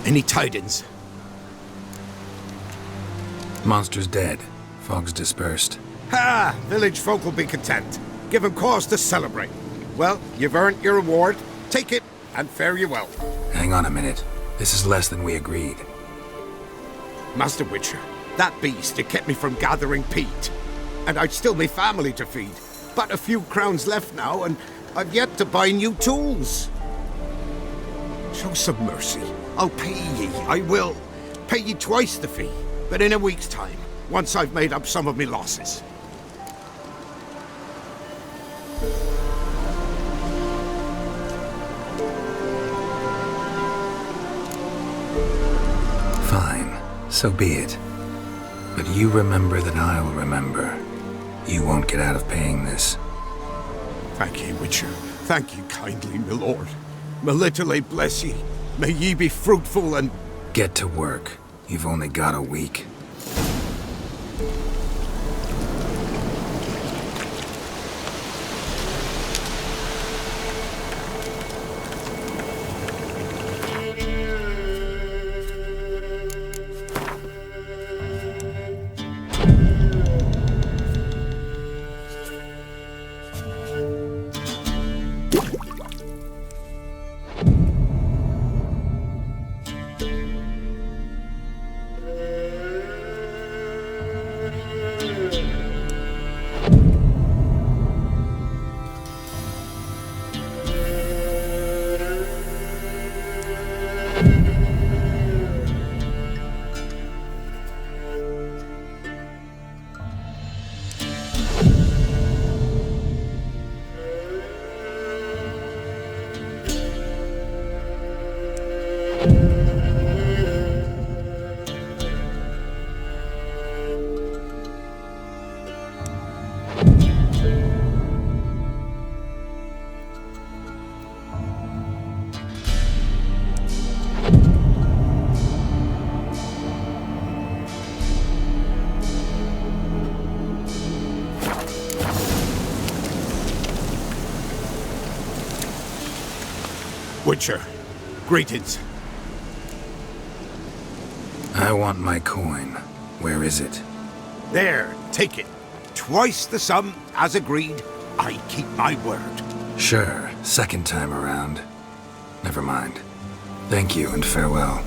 Any tidings? Monster's dead. Fog's dispersed. Ha! Village folk will be content. Give 'em cause to celebrate. Well, you've earned your reward. Take it, and fare you well. Hang on a minute. This is less than we agreed. Master Witcher, that beast, it kept me from gathering peat. And I'd still me family to feed. But a few crowns left now, and I've yet to buy new tools. Show some mercy. I'll pay ye, I will. Pay ye twice the fee, but in a week's time, once I've made up some of me losses. Fine, so be it. But you remember that I'll remember. You won't get out of paying this. Thank ye, Witcher. Thank ye kindly, my lord. Melitele bless ye. May ye be fruitful and... Get to work. You've only got a week. Witcher, greetings. I want my coin. Where is it? There, take it. Twice the sum, as agreed. I keep my word. Sure, second time around. Never mind. Thank you and farewell.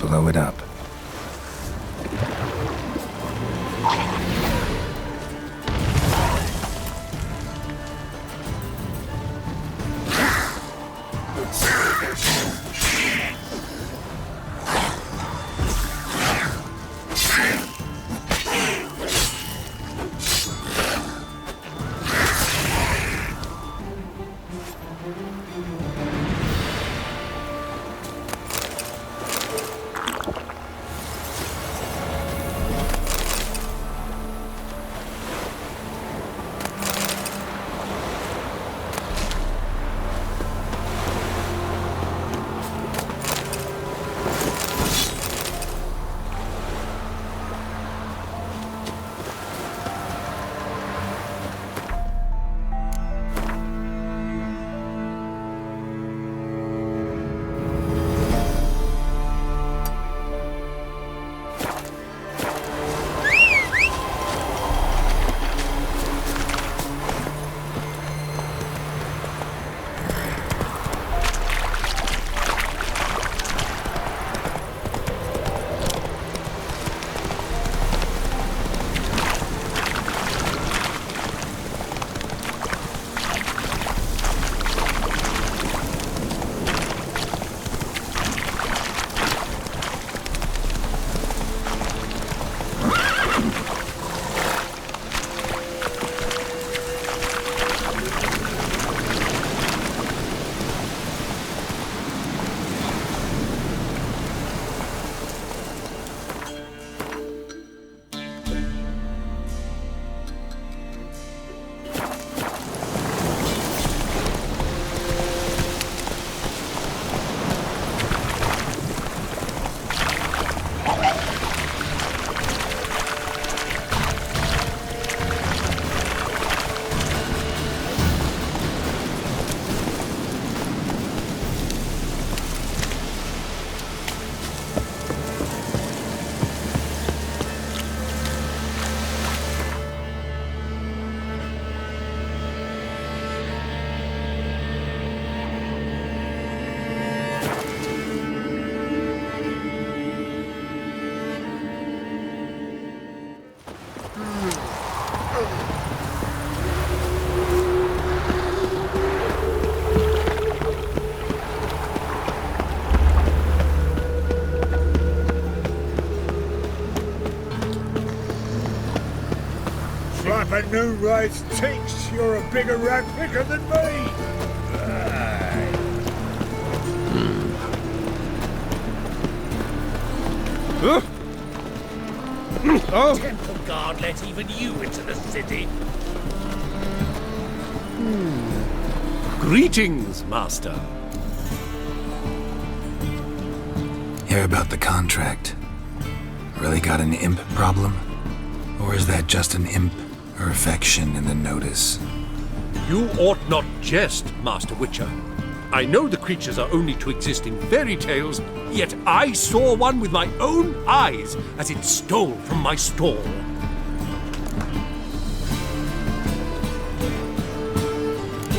blow it up. Flapper new rights takes, you're a bigger rat picker than me! Oh! Temple Guard let even you into the city. Greetings, Master. Hear about the contract. Really got an imp problem? Or is that just an imp or affection in the notice? You ought not jest, Master Witcher. I know the creatures are only to exist in fairy tales, yet I saw one with my own eyes as it stole from my stall.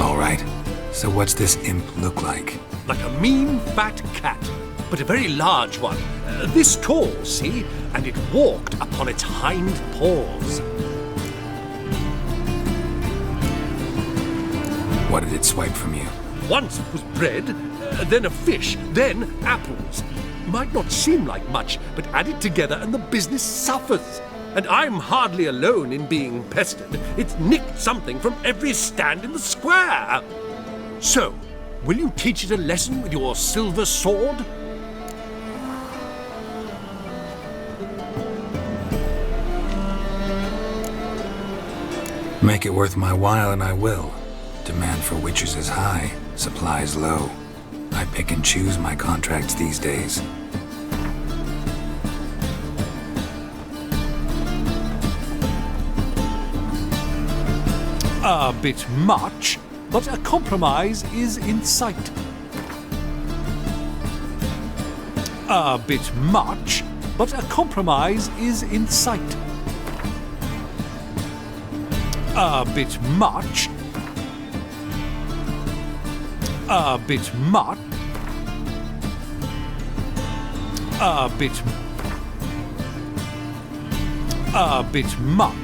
All right. So what's this imp look like? Like a mean, fat cat, but a very large one. This tall, see? And it walked upon its hind paws. What did it swipe from you? Once it was bread, then a fish, then apples. Might not seem like much, but add it together and the business suffers. And I'm hardly alone in being pestered. It's nicked something from every stand in the square. So, will you teach it a lesson with your silver sword? Make it worth my while and I will. Demand for witchers is high, supplies low. I pick and choose my contracts these days. A bit much, but a compromise is in sight. A bit much, but a compromise is in sight. A bit much. A bit much. A bit much.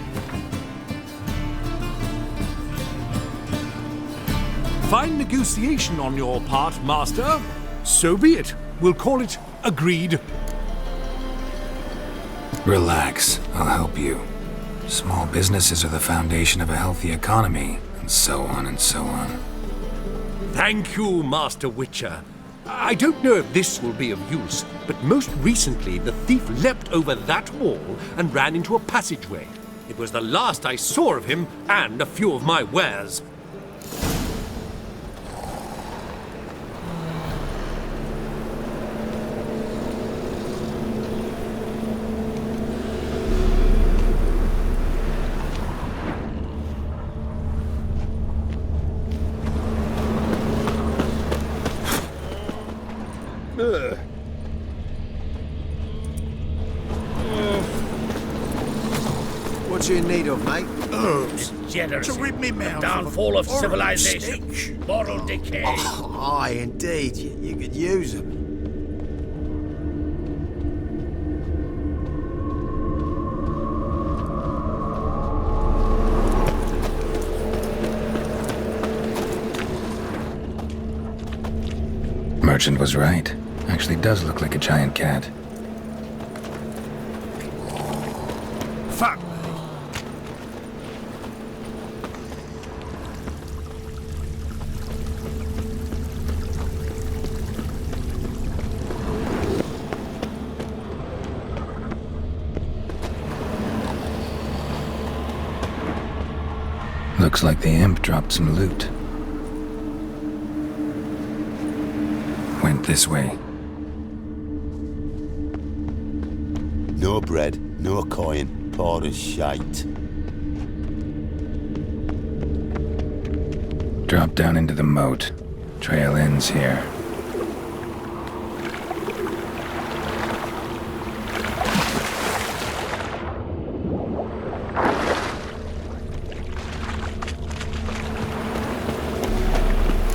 Fine negotiation on your part, Master. So be it. We'll call it agreed. Relax, I'll help you. Small businesses are the foundation of a healthy economy, and so on and so on. Thank you, Master Witcher. I don't know if this will be of use, but most recently the thief leapt over that wall and ran into a passageway. It was the last I saw of him and a few of my wares. What you in need of, mate? Herbs. Degeneracy. To rid me mouth The downfall of horrible civilization. stench. Moral decay. Aye, indeed. You could use them. Merchant was right. Actually does look like a giant cat. Fuck. Looks like the imp dropped some loot. Went this way. No bread, no coin, poor as shite. Drop down into the moat. Trail ends here.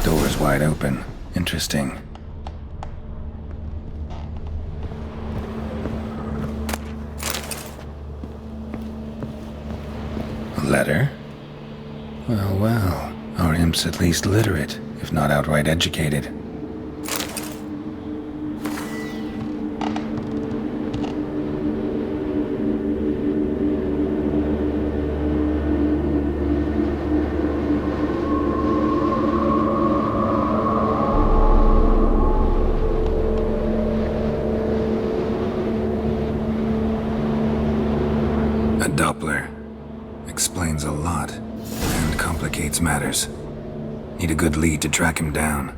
Door's wide open. Interesting. Letter? Well, well. Our imp's at least literate, if not outright educated. A Doppler. Explains a lot, and complicates matters. Need a good lead to track him down.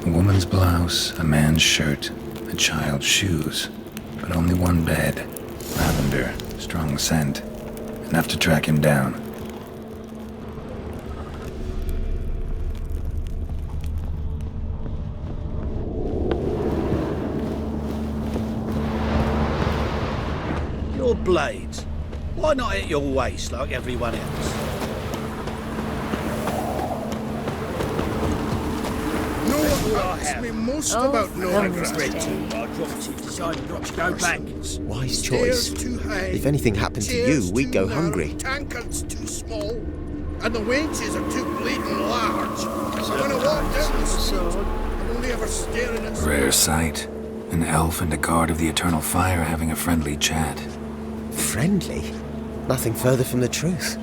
A woman's blouse, a man's shirt, a child's shoes, but only one bed. Lavender, strong scent. Enough to track him down. Your blades. Why not at your waist like everyone else? No one asks me most about no Lambert. regret. I dropped it, decided not to go back. Wise Stairs choice. too high. If anything happened to you, chairs we'd too go narrow, hungry. Tankards too small, and the wenches are too bleeding large. So when I walk down the street, I'm only ever staring at Rare sight. An elf and a guard of the Eternal Fire having a friendly chat. Friendly? Nothing further from the truth.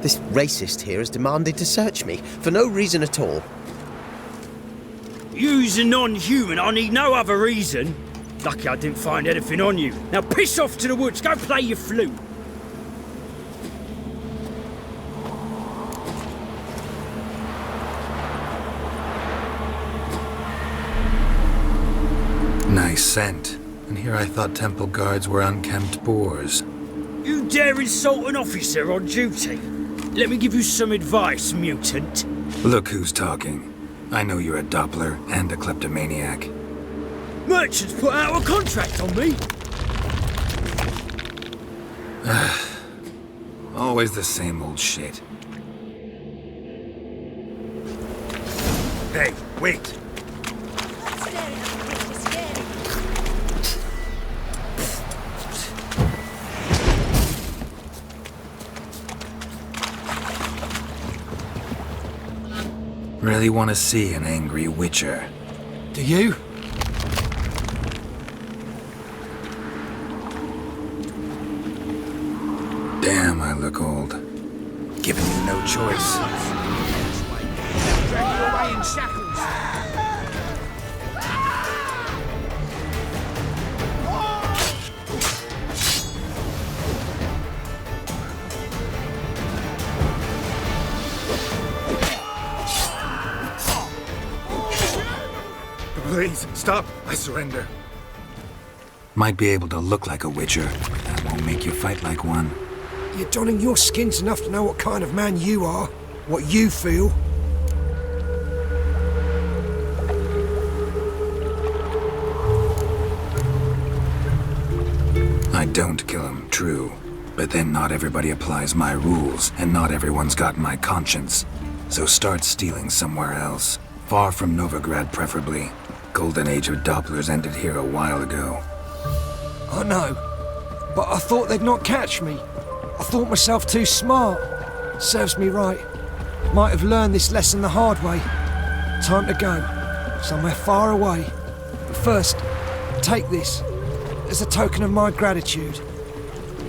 This racist here has demanded to search me, for no reason at all. You's a non-human, I need no other reason. Lucky I didn't find anything on you. Now piss off to the woods, go play your flute. scent, and here I thought temple guards were unkempt boors. You dare insult an officer on duty? Let me give you some advice, mutant. Look who's talking. I know you're a Doppler and a kleptomaniac. Merchants put out a contract on me. Always the same old shit. Hey, wait. Really want to see an angry witcher. Do you? Damn, I look old. Giving you no choice. Drag you away in shackles. Please, stop. I surrender. Might be able to look like a witcher, but that won't make you fight like one. You're donning your skins enough to know what kind of man you are, what you feel. I don't kill him, true. But then not everybody applies my rules, and not everyone's got my conscience. So start stealing somewhere else. Far from Novigrad, preferably. Golden age of Dopplers ended here a while ago. I know, but I thought they'd not catch me. I thought myself too smart. Serves me right. Might have learned this lesson the hard way. Time to go. Somewhere far away. But first, take this as a token of my gratitude.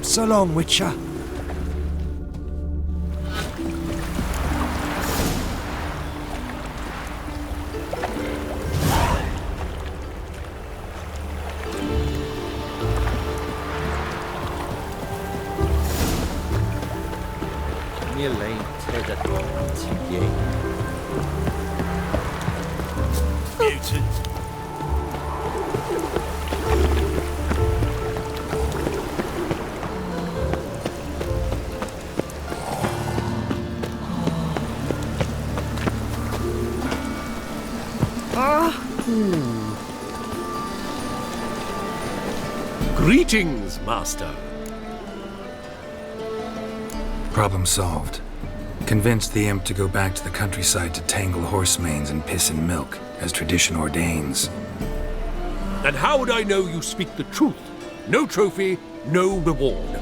So long, Witcher. Mutant. Greetings, Master. Problem solved. Convinced the imp to go back to the countryside to tangle horse manes and piss in milk, as tradition ordains. And how would I know you speak the truth? No trophy, no reward.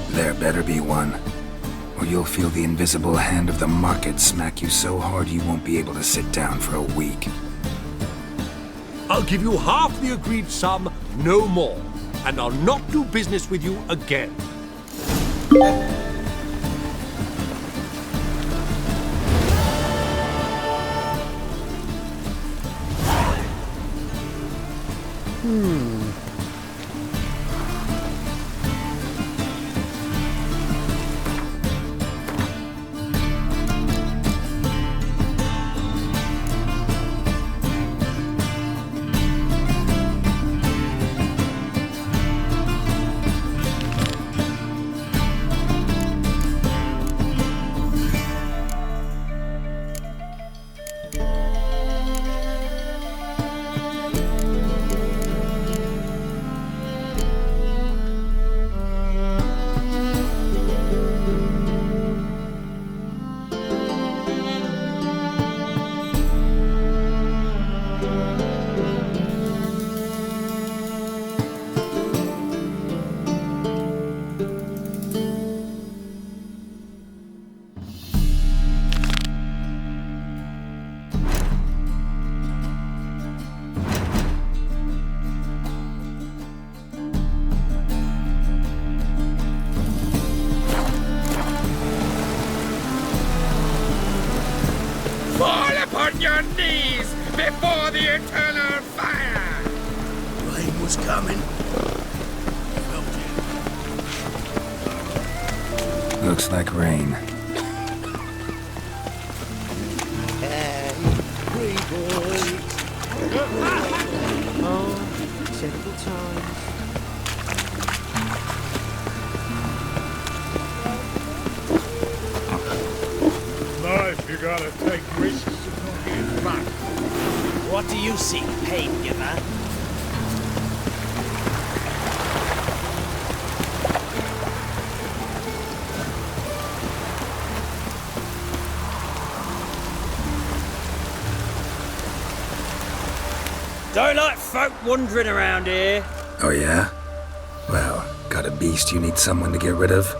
There better be one. Or you'll feel the invisible hand of the market smack you so hard you won't be able to sit down for a week. I'll give you half the agreed sum, no more. And I'll not do business with you again. Fall upon your knees before the eternal fire! Rain was coming. Looks like rain. Check times. Life, you gotta take risks of not getting back. What do you seek, pain giver? Don't like folk wandering around here. Oh yeah? Well, got a beast you need someone to get rid of?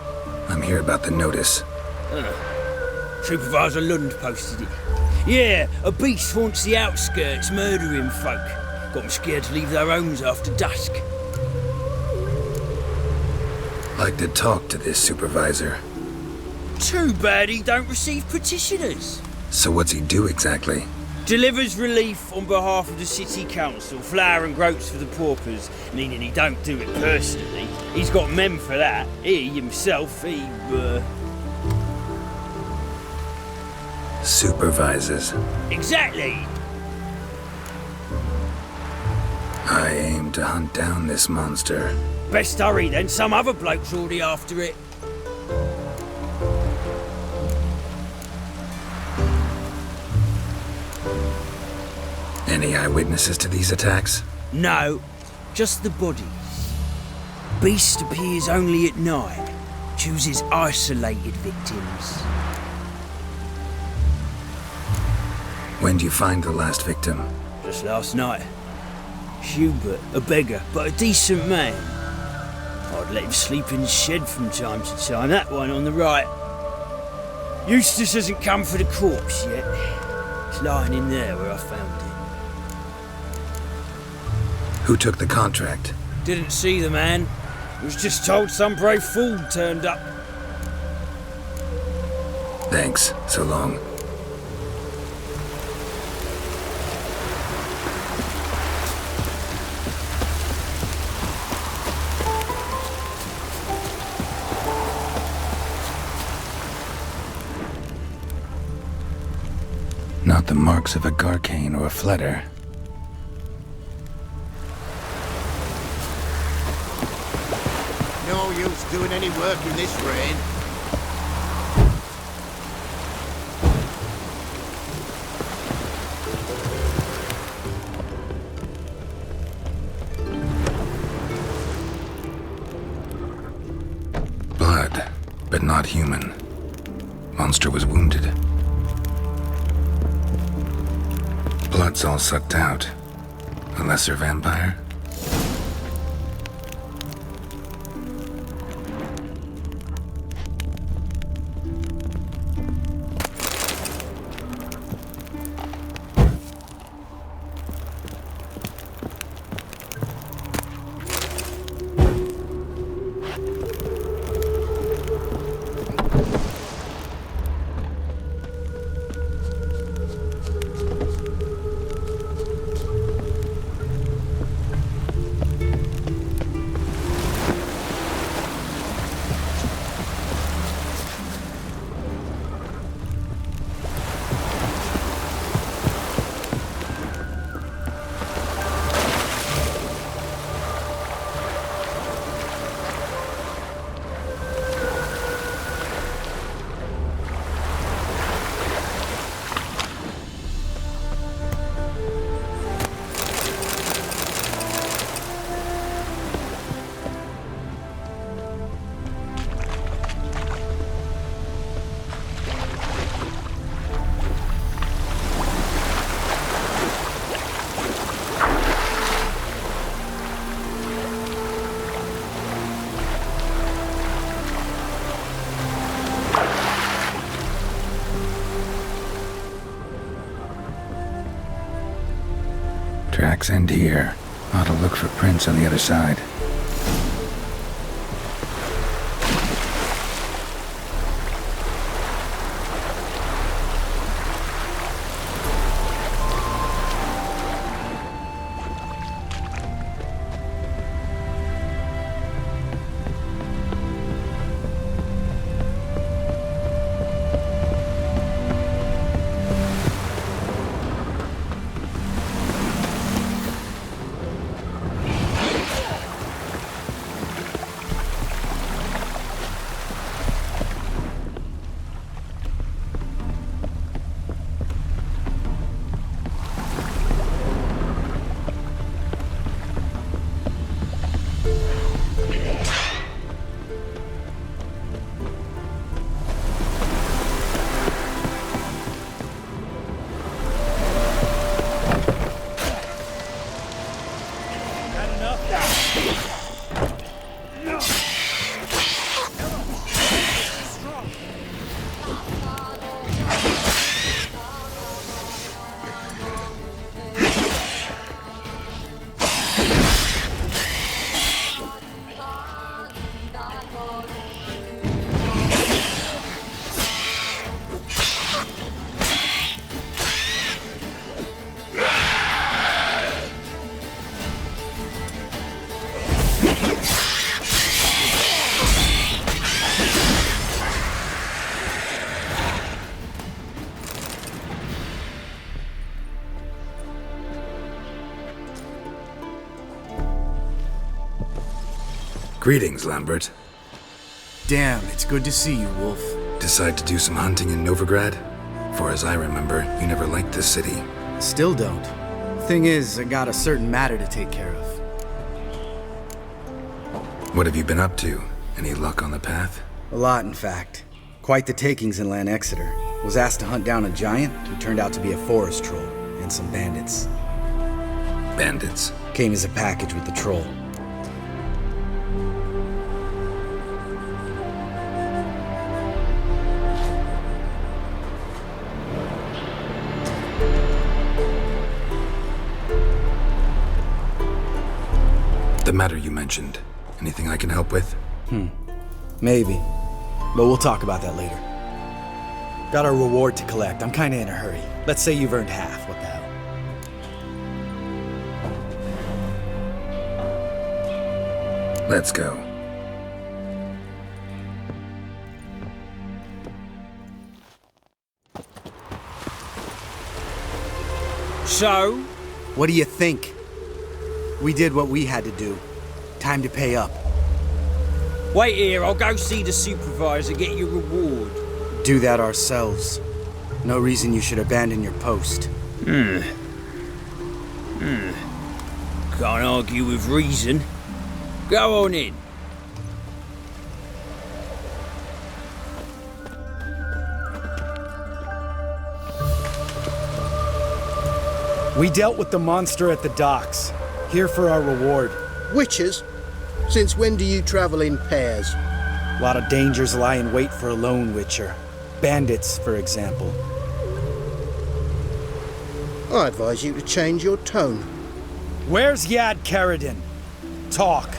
I'm here about the notice. Supervisor Lund posted it. Yeah, a beast haunts the outskirts, murdering folk. Got them scared to leave their homes after dusk. Like to talk to this supervisor. Too bad he don't receive petitioners. So what's he do exactly? Delivers relief on behalf of the city council, flour and groats for the paupers, meaning he don't do it personally. He's got men for that. He himself, Supervises. Exactly. I aim to hunt down this monster. Best hurry then, some other bloke's already after it. Any eyewitnesses to these attacks? No, just the bodies. Beast appears only at night. Chooses isolated victims. When do you find the last victim? Just last night. Hubert, a beggar, but a decent man. I'd let him sleep in the shed from time to time, that one on the right. Eustace hasn't come for the corpse yet. It's lying in there where I found it. Who took the contract? Didn't see the man. Was just told some brave fool turned up. Thanks. So long. Not the marks of a garcane or a fletter. No use doing any work in this rain. Blood, but not human. Monster was wounded. Blood's all sucked out. A lesser vampire? Tracks end here. Ought to look for prints on the other side. Greetings, Lambert. Damn, it's good to see you, Wolf. Decide to do some hunting in Novigrad? For as I remember, you never liked this city. Still don't. Thing is, I got a certain matter to take care of. What have you been up to? Any luck on the path? A lot, in fact. Quite the takings in Lan Exeter. Was asked to hunt down a giant who turned out to be a forest troll, and some bandits. Bandits? Came as a package with the troll. The matter you mentioned. Anything I can help with? Maybe. But we'll talk about that later. Got a reward to collect. I'm kinda in a hurry. Let's say you've earned half. What the hell? Let's go. So? What do you think? We did what we had to do. Time to pay up. Wait here, I'll go see the supervisor, get your reward. Do that ourselves. No reason you should abandon your post. Can't argue with reason. Go on in. We dealt with the monster at the docks. Here for our reward. Witches? Since when do you travel in pairs? A lot of dangers lie in wait for a lone witcher. Bandits, for example. I advise you to change your tone. Where's Yad Karadin? Talk.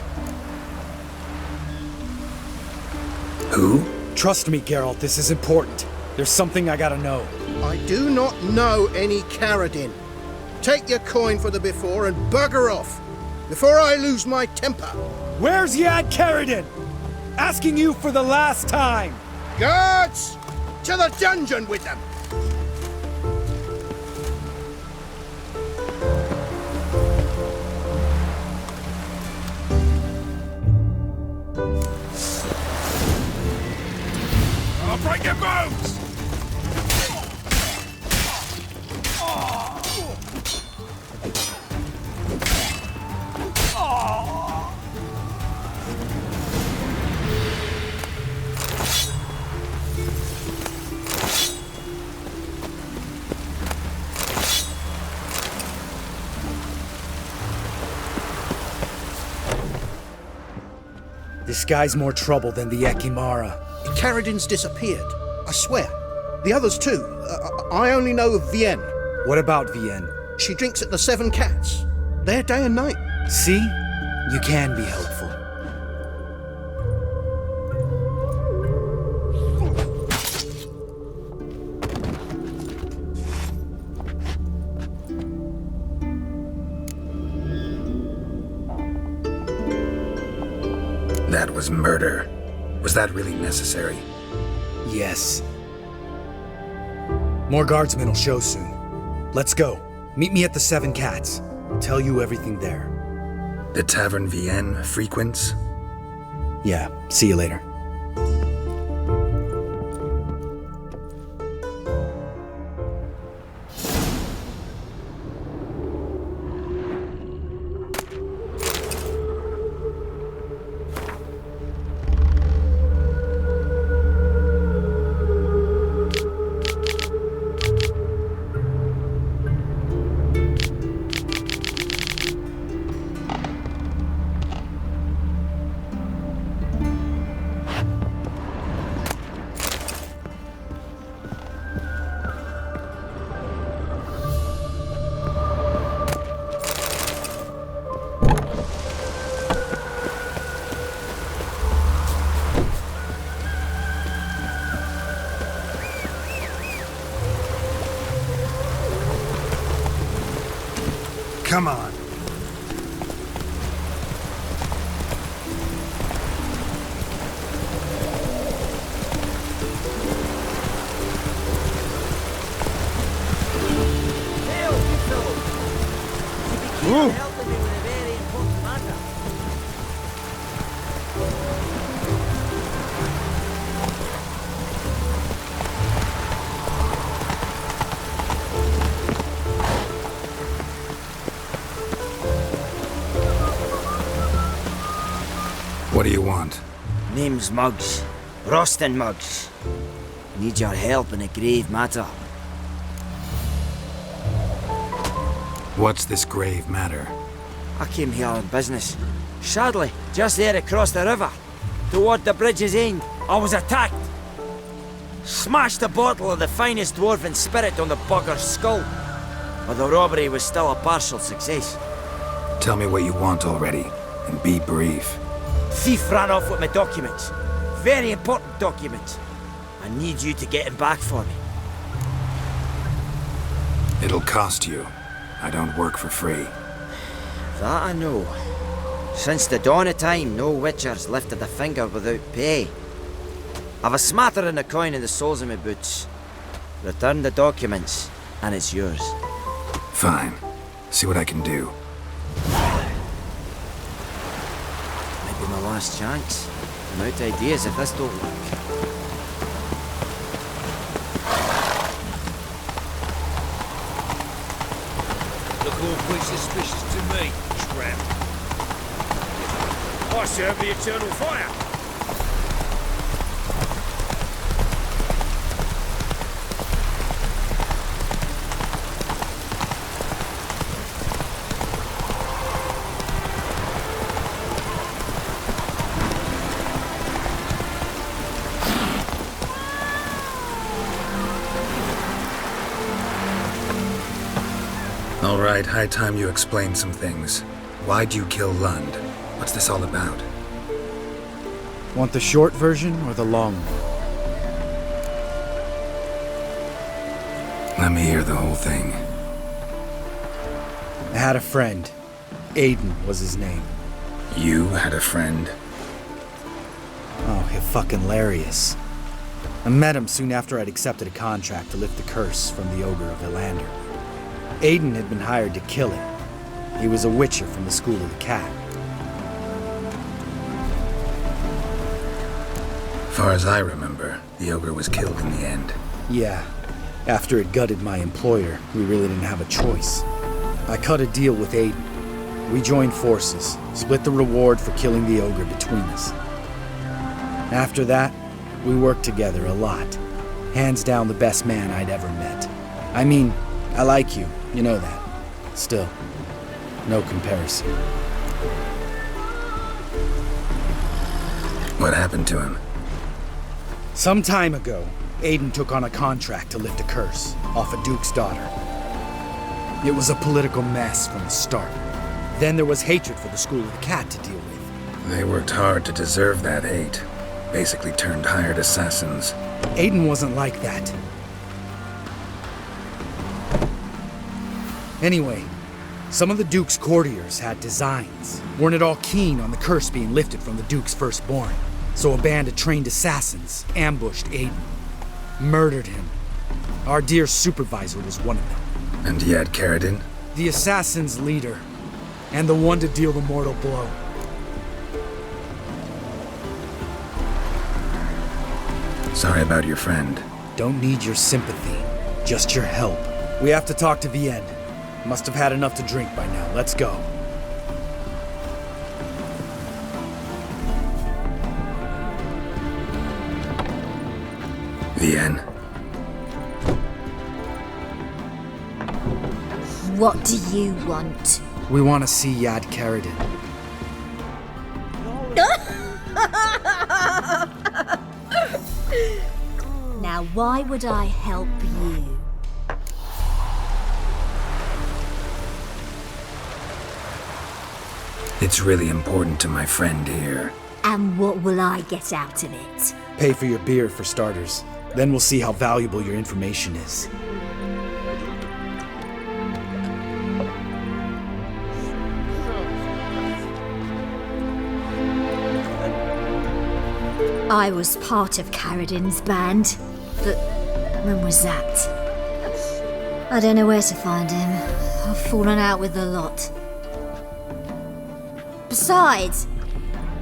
Who? Trust me, Geralt, this is important. There's something I gotta know. I do not know any Karadin. Take your coin for the before and bugger off, before I lose my temper. Where's Yad Karadin? Asking you for the last time. Guards! To the dungeon with them! I'll break your bones! This guy's more trouble than the Ekimara. Karadin's disappeared. I swear. The others too. I only know of Vienne. What about Vienne? She drinks at the Seven Cats. There day and night. See? You can be helpful. That was murder. Was that really necessary? Yes. More guardsmen will show soon. Let's go. Meet me at the Seven Cats. I'll tell you everything there. The Tavern Vienne frequents? Yeah, see you later. Come on. What do you want? Name's Muggs. Rostin Muggs. Need your help in a grave matter. What's this grave matter? I came here on business. Sadly, just there across the river, toward the bridge's end, I was attacked. Smashed a bottle of the finest dwarven spirit on the bugger's skull. But the robbery was still a partial success. Tell me what you want already, and be brief. Thief ran off with my documents. Very important documents. I need you to get him back for me. It'll cost you. I don't work for free. That I know. Since the dawn of time, no witcher's lifted a finger without pay. I've a smattering of coin in the soles of my boots. Return the documents, and it's yours. Fine. See what I can do. Might be my last chance. I'm out of ideas if this don't work. Look all pretty suspicious to me, tramp. I serve the eternal fire. All right, high time you explain some things. Why'd you kill Lund? What's this all about? Want the short version or the long one? Let me hear the whole thing. I had a friend. Aiden was his name. You had a friend? Oh, he's fucking hilarious. I met him soon after I'd accepted a contract to lift the curse from the ogre of Lambert. Aiden had been hired to kill him. He was a witcher from the School of the Cat. Far as I remember, the ogre was killed in the end. Yeah. After it gutted my employer, we really didn't have a choice. I cut a deal with Aiden. We joined forces, split the reward for killing the ogre between us. After that, we worked together a lot. Hands down the best man I'd ever met. I mean, I like you, you know that. Still, no comparison. What happened to him? Some time ago, Aiden took on a contract to lift a curse off a duke's daughter. It was a political mess from the start. Then there was hatred for the School of the Cat to deal with. They worked hard to deserve that hate. Basically turned hired assassins. Aiden wasn't like that. Anyway, some of the Duke's courtiers had designs. Weren't at all keen on the curse being lifted from the Duke's firstborn. So a band of trained assassins ambushed Aiden. Murdered him. Our dear supervisor was one of them. And he had Carradine? The assassin's leader. And the one to deal the mortal blow. Sorry about your friend. Don't need your sympathy. Just your help. We have to talk to Vienne. Must have had enough to drink by now. Let's go. Vienne. What do you want? We want to see Yad Carradine. Now, why would I help you? It's really important to my friend here. And what will I get out of it? Pay for your beer, for starters. Then we'll see how valuable your information is. I was part of Carradine's band, but when was that? I don't know where to find him. I've fallen out with the lot. Besides,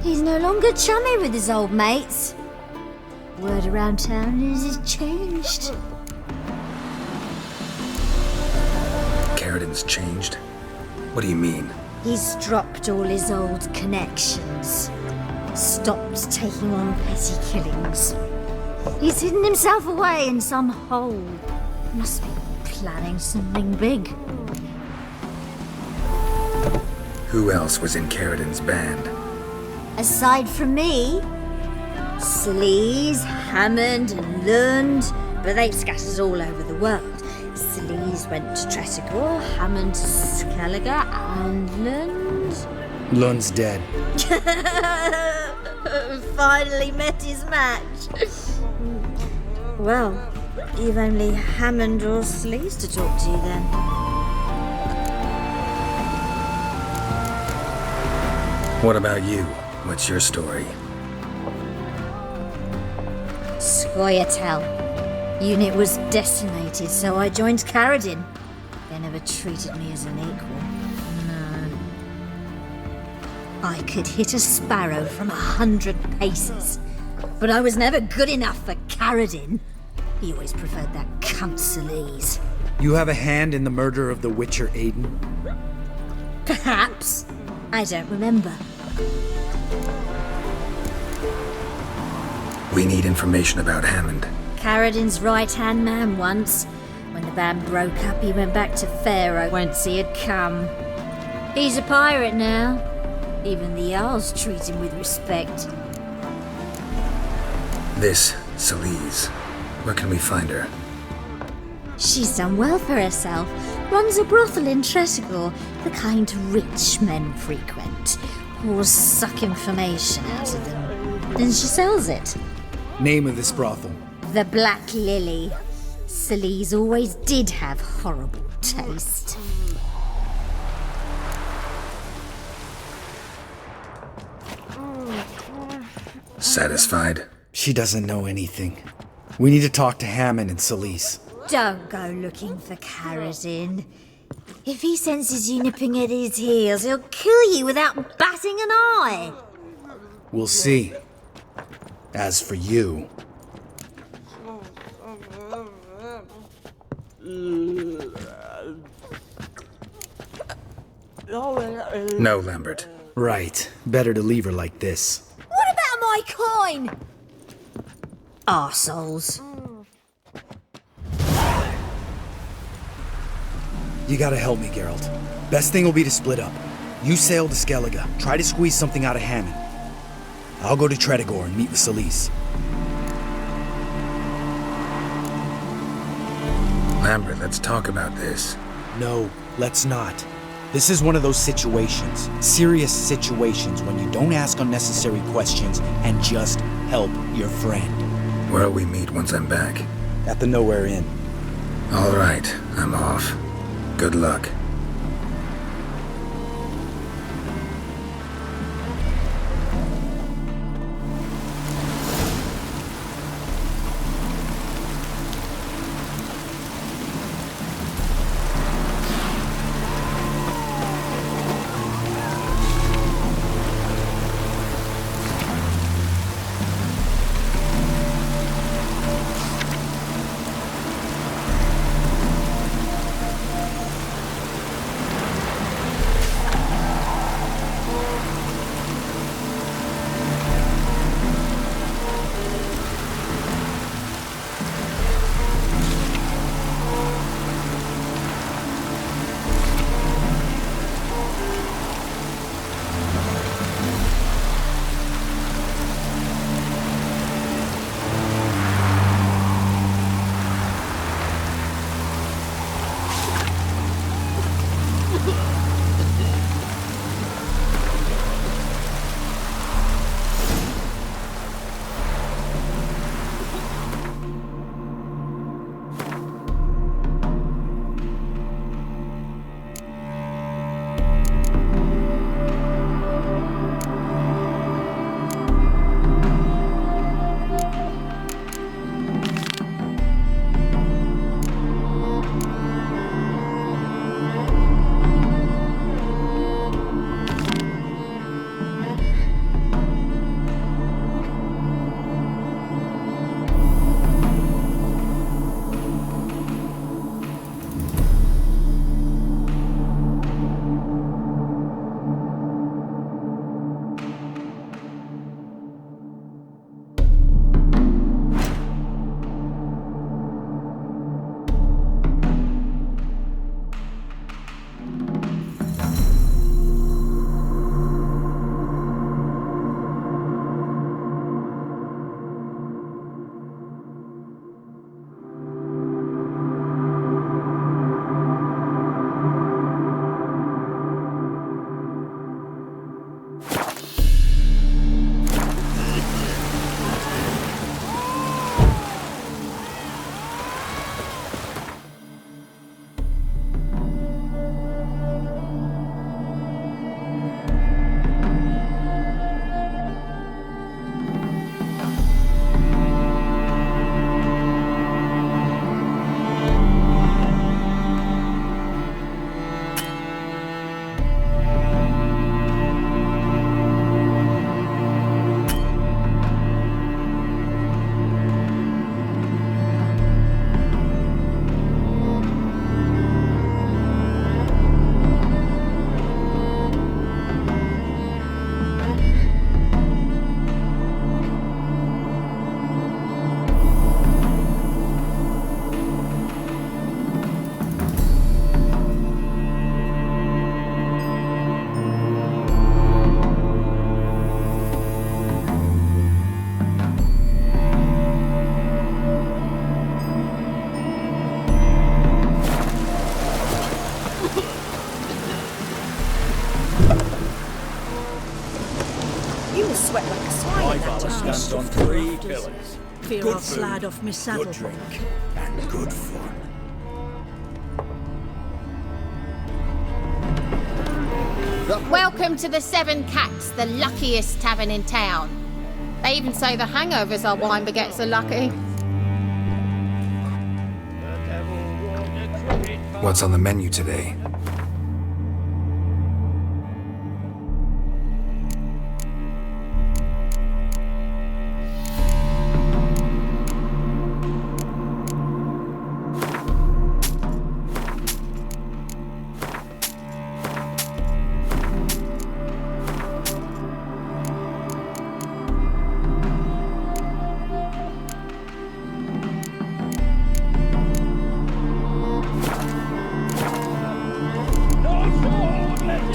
he's no longer chummy with his old mates. Word around town is he's changed. Carradine's changed? What do you mean? He's dropped all his old connections. stopped taking on petty killings. He's hidden himself away in some hole. Must be planning something big. Who else was in Carradin's band? Aside from me, Sleaze, Hammond and Lund, but they scattered all over the world. Sleaze went to Tretogor, Hammond to Skellige, and Lund... Lund's dead. Finally met his match. Well, you've only Hammond or Sleaze to talk to then. What about you? What's your story? Scoia'tael. Unit was decimated, so I joined Carradin. They never treated me as an equal. No. I could hit a sparrow from 100 paces, but I was never good enough for Carradin. He always preferred that cunt Sleaze. You have a hand in the murder of the Witcher Aiden? Perhaps. I don't remember. We need information about Hammond. Carradin's right-hand man once. When the band broke up, he went back to Pharaoh whence he had come. He's a pirate now. Even the Jarls treat him with respect. This, Sleaze. Where can we find her? She's done well for herself. Runs a brothel in Tretogor, the kind rich men frequent. Or suck information out of them. Then she sells it. Name of this brothel? The Black Lily. Sleaze always did have horrible taste. Satisfied? She doesn't know anything. We need to talk to Hammond and Sleaze. Don't go looking for Carradin. If he senses you nipping at his heels, he'll kill you without batting an eye. We'll see. As for you... No, Lambert. Right. Better to leave her like this. What about my coin? Arseholes. You gotta help me, Geralt. Best thing will be to split up. You sail to Skellige. Try to squeeze something out of Hammond. I'll go to Tretogor and meet with Sleaze. Lambert, let's talk about this. No, let's not. This is one of those situations, serious situations, when you don't ask unnecessary questions and just help your friend. Where'll we meet once I'm back? At the Nowhere Inn. All right, I'm off. Good luck. sweat like a swine in that father stands on 3 pillars. Fear Good I'll slide off my saddle. good drink, and good fun. Welcome to the Seven Cats, the luckiest tavern in town. They even say the hangovers our wine baguettes are lucky. What's on the menu today?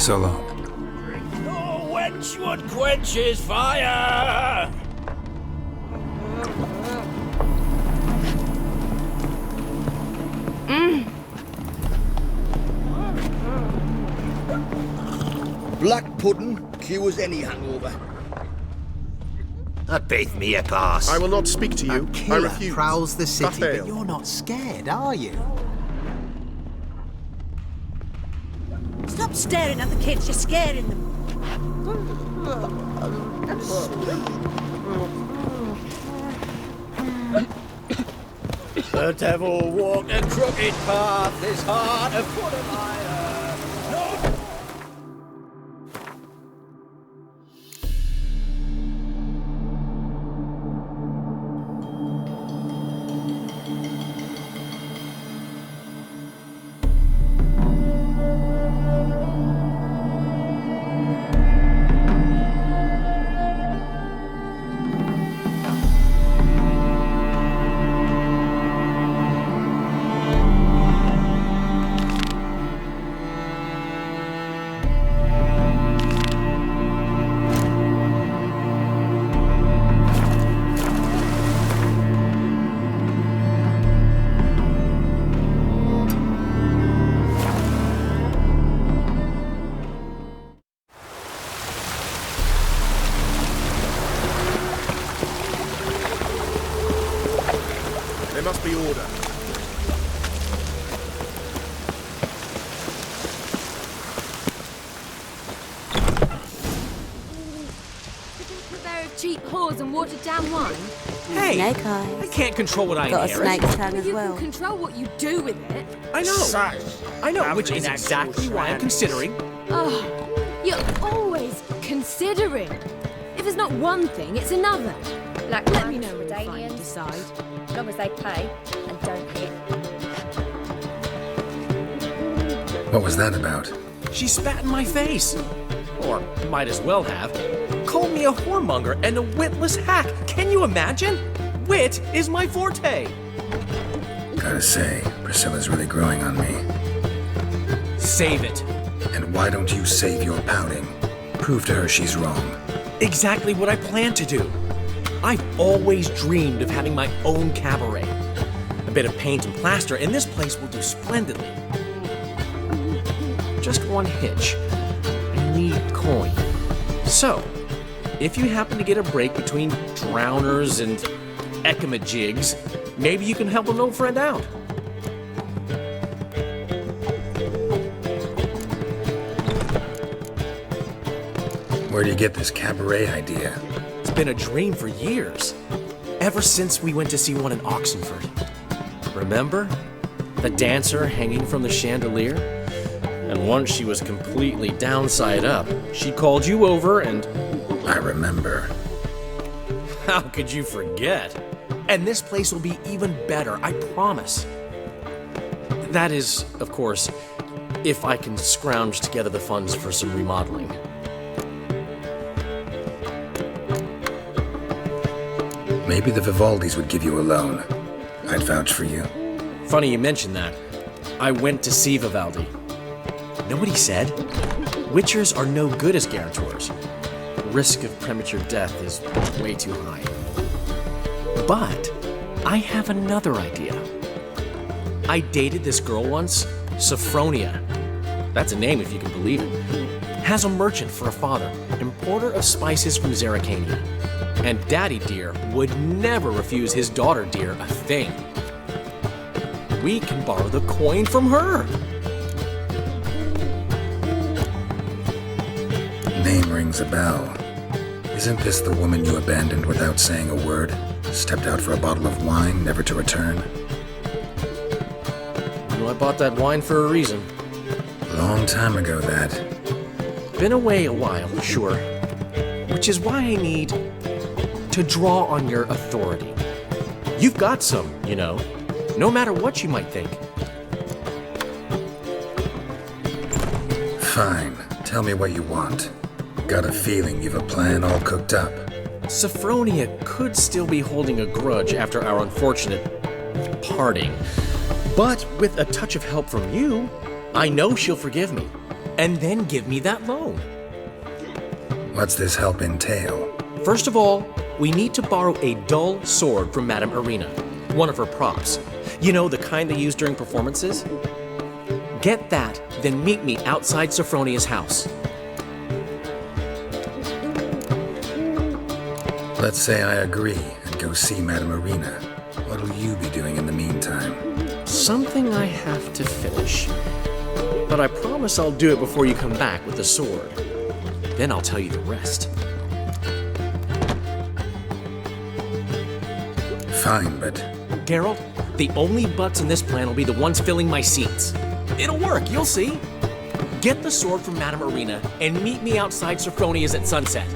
So long. No wench would quench his fire! Black pudding cures any hangover. That beat me a pass. I will not speak to you. I refuse. Prowls the city, Fail. but you're not scared, are you? Stop staring at the kids, you're scaring them. The devil walked a crooked path, his heart a foot of iron. No! There must be order. There are cheap whores and watered down wine. Hey, Snake eyes. I can't control what I Got a inherit. snake's tongue as You well. can control what you do with it. I know. Such I know, which is lovely exactly why I'm natural considering. Oh, you're always considering. If it's not one thing, it's another. Like Let me know when you finally Danians, decide. as long as they pay and don't hit. What was that about? She spat in my face. Or might as well have. Called me a whoremonger and a witless hack. Can you imagine? Wit is my forte. Gotta say, Priscilla's really growing on me. Save it. And why don't you save your pouting? Prove to her she's wrong. Exactly what I plan to do. I've always dreamed of having my own cabaret. A bit of paint and plaster, and this place will do splendidly. Just one hitch. I need coin. So, if you happen to get a break between drowners and ekamajigs, maybe you can help an old friend out. Where do you get this cabaret idea? It's been a dream for years. Ever since we went to see one in Oxenford. Remember? The dancer hanging from the chandelier? And once she was completely downside up, she called you over and... I remember. How could you forget? And this place will be even better, I promise. That is, of course, if I can scrounge together the funds for some remodeling. Maybe the Vivaldis would give you a loan. I'd vouch for you. Funny you mention that. I went to see Vivaldi. Know what he said? Witchers are no good as guarantors. Risk of premature death is way too high. But I have another idea. I dated this girl once, Sophronia. That's a name if you can believe it. has a merchant for a father, importer of spices from Zerrikania. And Daddy Dear would never refuse his daughter Dear a thing. We can borrow the coin from her. Name rings a bell. Isn't this the woman you abandoned without saying a word? Stepped out for a bottle of wine, never to return? Well, I bought that wine for a reason. Long time ago, that. Been away a while, sure. Which is why I need to draw on your authority. You've got some, you know, no matter what you might think. Fine. Tell me what you want. Got a feeling you've a plan all cooked up. Sophronia could still be holding a grudge after our unfortunate parting. But with a touch of help from you, I know she'll forgive me. And then give me that loan. What's this help entail? First of all, we need to borrow a dull sword from Madame Arena. One of her props. You know, the kind they use during performances? Get that, then meet me outside Sophronia's house. Let's say I agree and go see Madame Arena. What'll you be doing in the meantime? Something I have to finish. But I promise I'll do it before you come back with the sword. Then I'll tell you the rest. Fine, but... Geralt, the only butts in this plan will be the ones filling my seats. It'll work, you'll see. Get the sword from Madame Arena and meet me outside Sophronia's at sunset.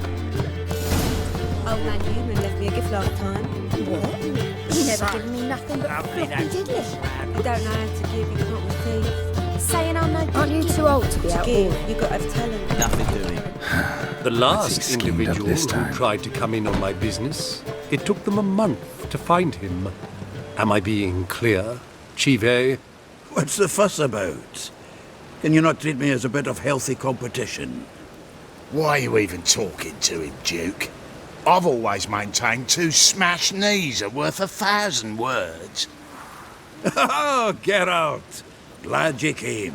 Old man Human left me a gift last time. What? You never given me nothing but floppy diddly. You don't know how to give, you can't receive. Saying I'm no good. Aren't you too old to be out Give, here? you got to have talent. Nothing doing. The last schemed up individual this who time. tried to come in on my business, it took them a month to find him. Am I being clear, Chive? What's the fuss about? Can you not treat me as a bit of healthy competition? Why are you even talking to him, Duke? I've always maintained 2 smashed knees are worth 1,000 words. Oh, get out! Glad you came.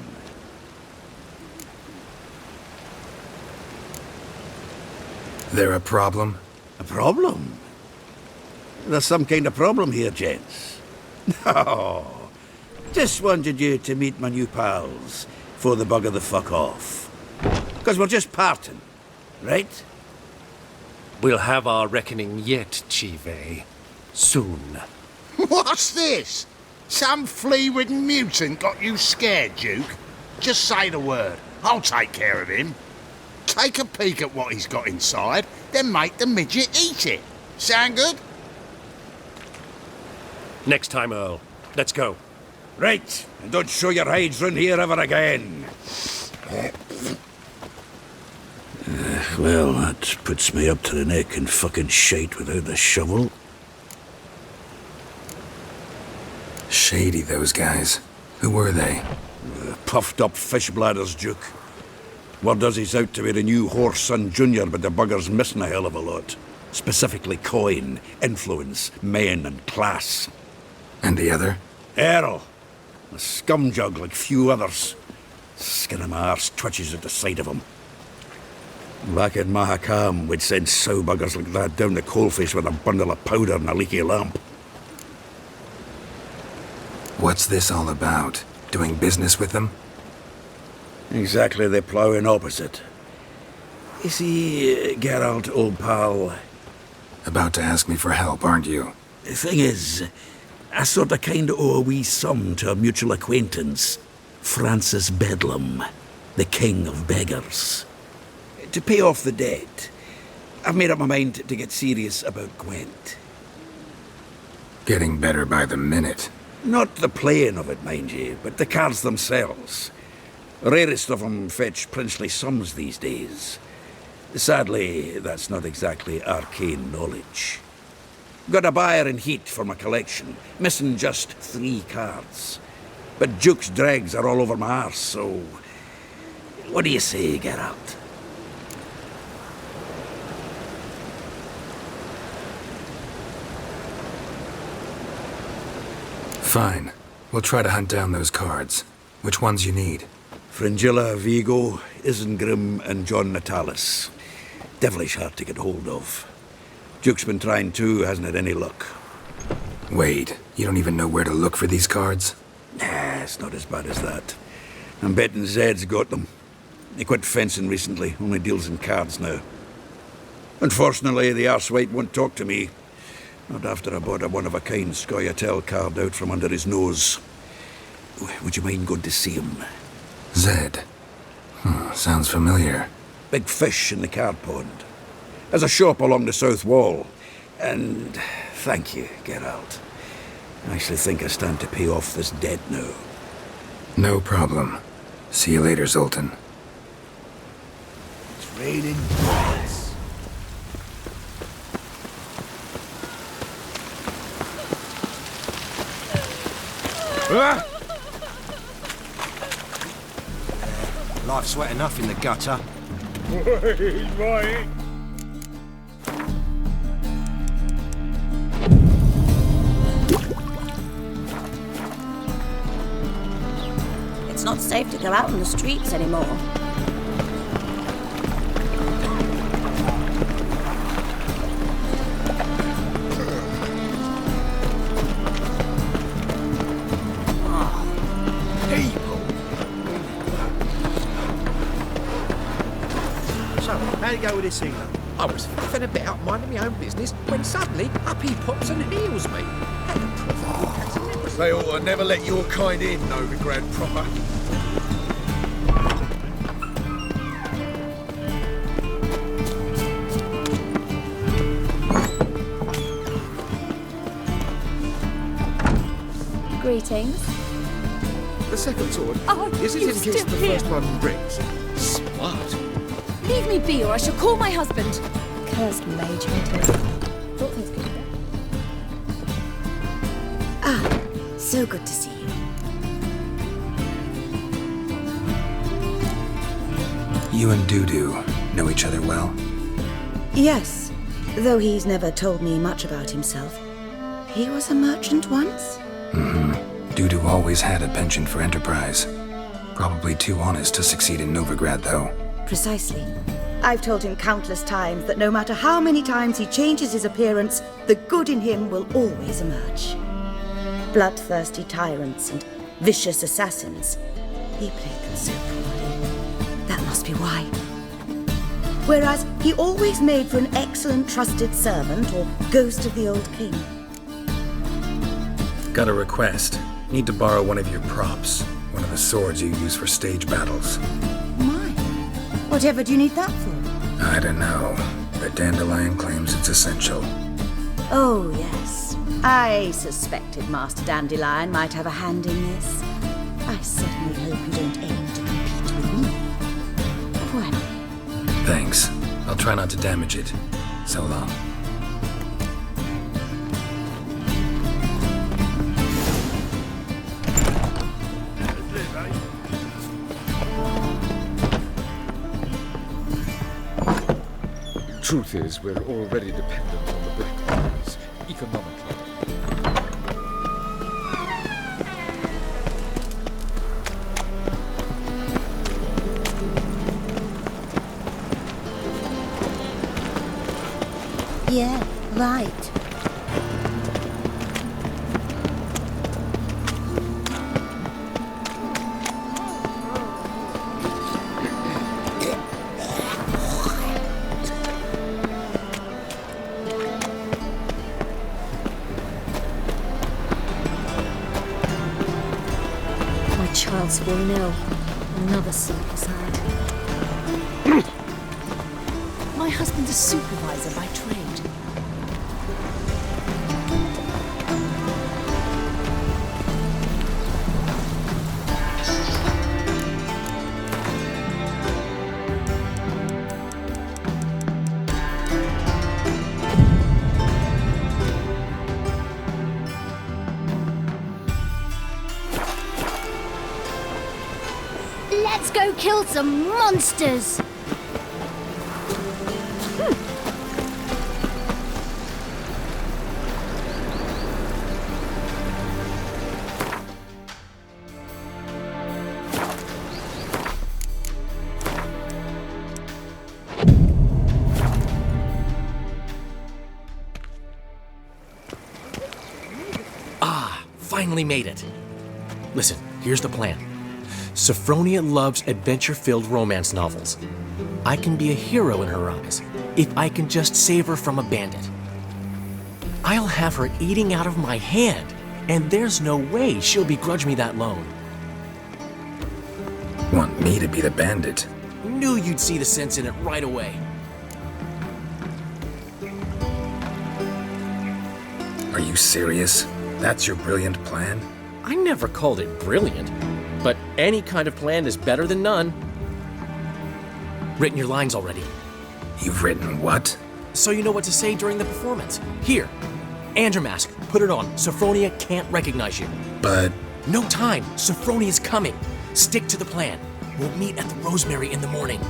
There a problem? A problem? There's some kind of problem here, gents. No. Just wanted you to meet my new pals before they bugger the fuck off. Because we're just parting, right? We'll have our reckoning yet, Chive. Soon. What's this? Some flea-ridden mutant got you scared, Duke? Just say the word. I'll take care of him. Take a peek at what he's got inside, then make the midget eat it. Sound good? Next time, Earl. Let's go. Right, and don't show your hides round here ever again. Well, that puts me up to the neck in fucking shite without the shovel. Shady, those guys. Who were they? Puffed up fish bladders, Duke. Word does he's out to be the new Horse-son Junior, but the bugger's missing a hell of a lot. Specifically coin, influence, men, and class. And the other? Earl. A scumjug like few others. Skin of my arse twitches at the sight of him. Back in Mahakam, we'd send sow buggers like that down the coalface with a bundle of powder and a leaky lamp. What's this all about? Doing business with them? Exactly the ploughing opposite. You see, Geralt, old pal... About to ask me for help, aren't you? The thing is, I sort of kinda owe a wee sum to a mutual acquaintance. Francis Bedlam, the king of beggars. To pay off the debt, I've made up my mind to get serious about Gwent. Getting better by the minute. Not the playing of it, mind you, but the cards themselves. Rarest of them fetch princely sums these days. Sadly, that's not exactly arcane knowledge. Got a buyer in heat for my collection, missing just 3 cards. But Duke's dregs are all over my arse, so... What do you say, Geralt? Fine. We'll try to hunt down those cards. Which ones you need? Fringilla, Vigo, Isengrim and John Natalis. Devilish hard to get hold of. Duke's been trying too, hasn't had any luck. Wait, you don't even know where to look for these cards? Nah, it's not as bad as that. I'm betting Zed's got them. He quit fencing recently, only deals in cards now. Unfortunately, the arsewite won't talk to me. Not after I bought a one-of-a-kind Scoia'tael card out from under his nose. Would you mind going to see him? Zed. Sounds familiar. Big fish in the card pond. There's a shop along the south wall. And thank you, Geralt. I actually think I stand to pay off this debt now. No problem. See you later, Zoltan. It's raining bullets. Life's wet enough in the gutter. Right. It's not safe to go out on the streets anymore. How'd it go with this healer? I was faffing about, minding my own business, when suddenly up he pops and heals me. They ought to never let your kind in, Novigrad proper. Greetings. The second sword. Oh, is it you in case still the here? first one breaks? Smart. Leave me be, or I shall call my husband. Cursed mage hunters. Thought things could be better. So good to see you. You and Dudu know each other well? Yes, though he's never told me much about himself. He was a merchant once? Dudu always had a penchant for enterprise. Probably too honest to succeed in Novigrad, though. Precisely. I've told him countless times that no matter how many times he changes his appearance, the good in him will always emerge. Bloodthirsty tyrants and vicious assassins. He played them so poorly. That must be why. Whereas he always made for an excellent trusted servant or ghost of the old king. Got a request. Need to borrow one of your props. One of the swords you use for stage battles. My. Whatever do you need that for? I don't know, but Dandelion claims it's essential. Oh, yes. I suspected Master Dandelion might have a hand in this. I certainly hope you don't aim to compete with me. Well, Thanks. I'll try not to damage it. So long. Truth is, we're already dependent on the Black Armies, economically. Yeah, right. My child's fallen ill. Another circus ad. My husband's a supervisor by trade. Let's go kill some monsters! finally made it. Listen, here's the plan. Sophronia loves adventure-filled romance novels. I can be a hero in her eyes if I can just save her from a bandit. I'll have her eating out of my hand, and there's no way she'll begrudge me that loan. Want me to be the bandit? Knew you'd see the sense in it right away. Are you serious? That's your brilliant plan? I never called it brilliant, but any kind of plan is better than none. Written your lines already. You've written what? So you know what to say during the performance. Here, and your mask. Put it on. Sophronia can't recognize you. But... No time. Sophronia's coming. Stick to the plan. We'll meet at the Rosemary in the morning.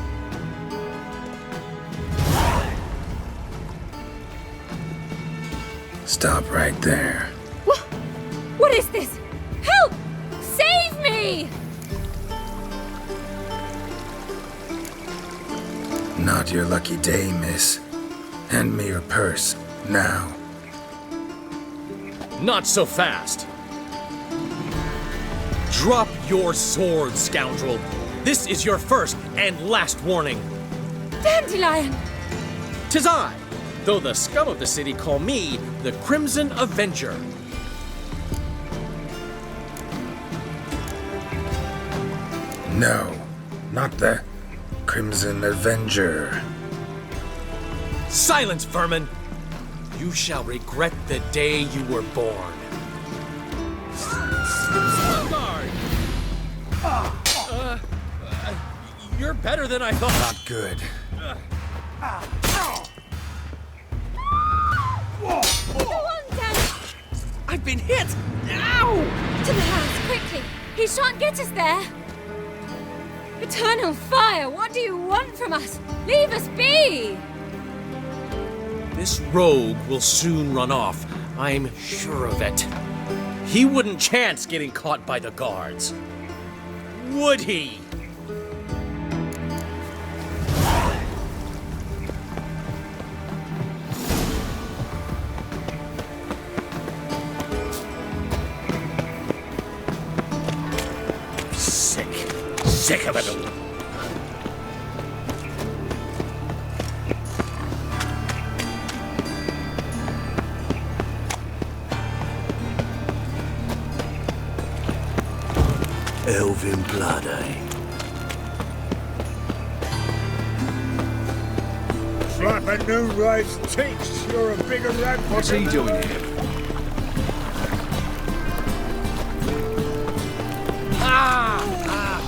Stop right there. What is this? Help! Save me! Not your lucky day, miss. Hand me your purse, now. Not so fast. Drop your sword, scoundrel. This is your first and last warning. Dandelion! 'Tis I, though the scum of the city call me the Crimson Avenger. No, not the Crimson Avenger. Silence, vermin! You shall regret the day you were born. Guard! You're better than I thought. Not good. Go on, Dan! I've been hit! Ow! To the house, quickly! He shan't get us there! Eternal fire, what do you want from us? Leave us be! This rogue will soon run off. I'm sure of it. He wouldn't chance getting caught by the guards. Would he? Sick of it all. Elven blood, eh? Slap a new rice cheeks. You're a bigger rat. What's he doing here?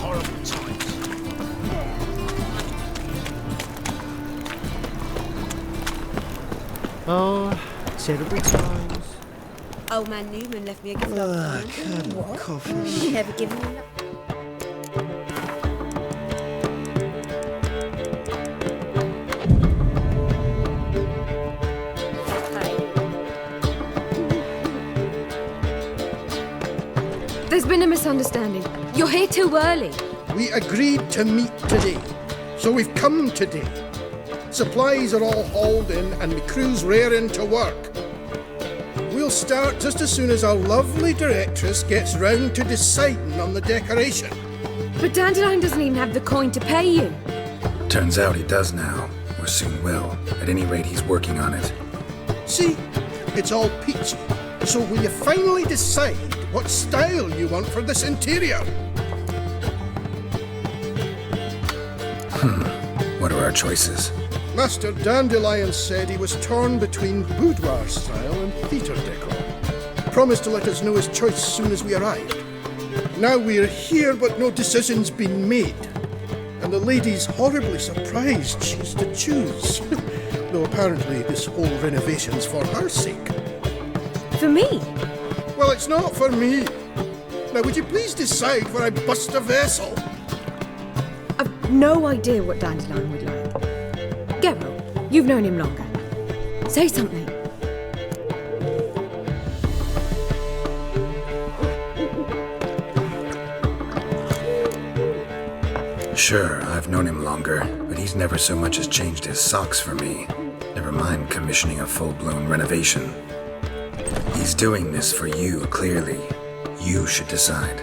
Horrible times. Oh, terrible times. Old man Newman left me a gift of What? Coffee. Never given me enough. There's been a misunderstanding. You're here too early. We agreed to meet today, so we've come today. Supplies are all hauled in and the crew's raring to work. We'll start just as soon as our lovely directress gets round to deciding on the decoration. But Dandelion doesn't even have the coin to pay you. Turns out he does now, or soon will. At any rate, he's working on it. See, it's all peachy. So will you finally decide what style you want for this interior? What are our choices? Master Dandelion said he was torn between boudoir style and theatre decor. Promised to let us know his choice as soon as we arrived. Now we're here, but no decision's been made. And the lady's horribly surprised she's to choose. Though apparently this whole renovation's for her sake. For me? Well, it's not for me. Now, would you please decide where I bust a vessel? I've no idea what Dandelion would like. Geralt, you've known him longer. Say something. Sure, I've known him longer, but he's never so much as changed his socks for me. Never mind commissioning a full-blown renovation. He's doing this for you, clearly. You should decide.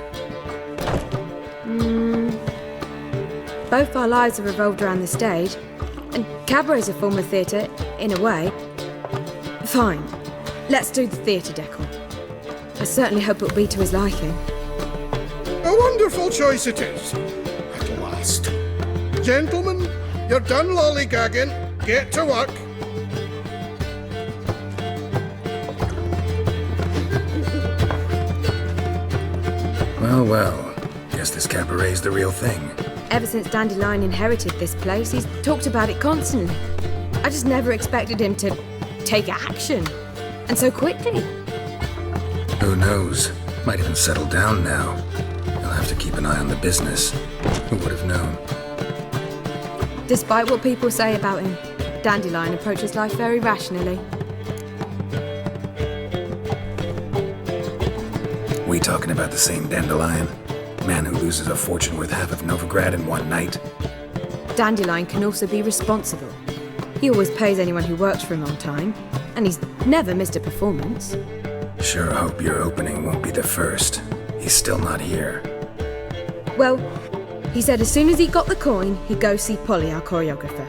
Both our lives have revolved around the stage, and cabaret's a form of theatre, in a way. Fine, let's do the theatre decor. I certainly hope it'll be to his liking. A wonderful choice it is. At last. Gentlemen, you're done lollygagging. Get to work. Well, well. Guess this cabaret's the real thing. Ever since Dandelion inherited this place, he's talked about it constantly. I just never expected him to take action. And so quickly. Who knows? Might even settle down now. He'll have to keep an eye on the business. Who would have known? Despite what people say about him, Dandelion approaches life very rationally. We talking about the same Dandelion? Man who loses a fortune worth half of Novigrad in one night? Dandelion can also be responsible. He always pays anyone who works for him on time, and he's never missed a performance. Sure hope your opening won't be the first. He's still not here. Well, he said as soon as he got the coin, he'd go see Polly, our choreographer.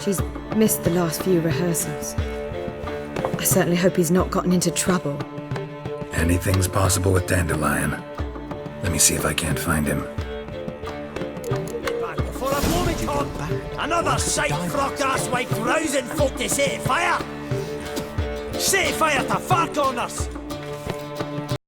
She's missed the last few rehearsals. I certainly hope he's not gotten into trouble. Anything's possible with Dandelion. Let me see if I can't find him. For a moment, Tom. Another sight-frocked asswipe rousing folk to set fire. Set fire to far corners.